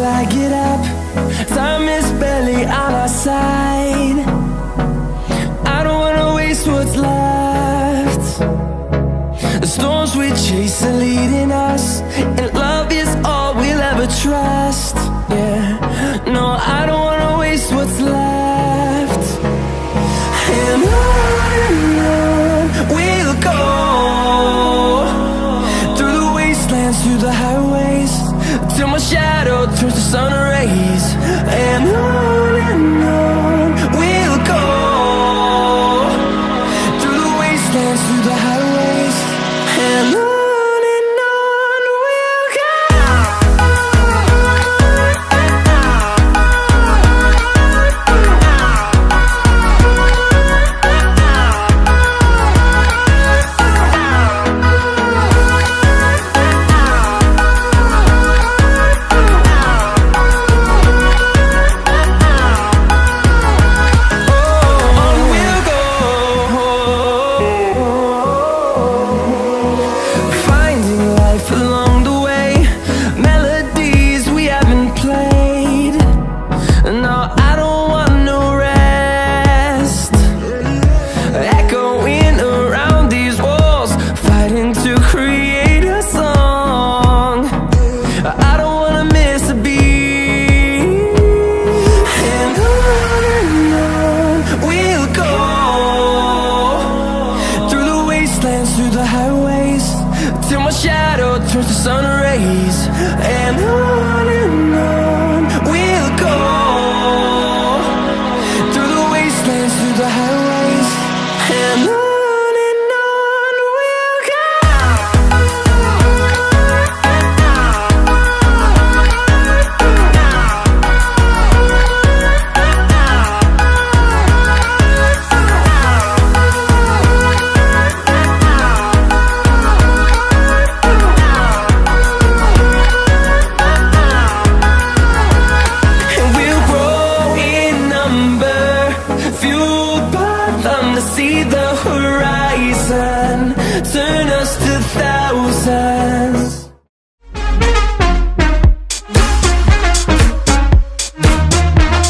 I get up. Time is barely on our side. I don't wanna waste what's left. The storms we chase are leading us, and love is all we'll ever trust. Yeah, no, I don't wanna waste what's left. And on we'll go, through the wastelands, through the highways, till my shadow turns to sun rays. And on we'll go, through the wastelands, through the highways, and on we'll go. Through the highways, till my shadow turns to sun rays. And on we'll go, through the wastelands, through the highways, and on we'll go. See the horizon.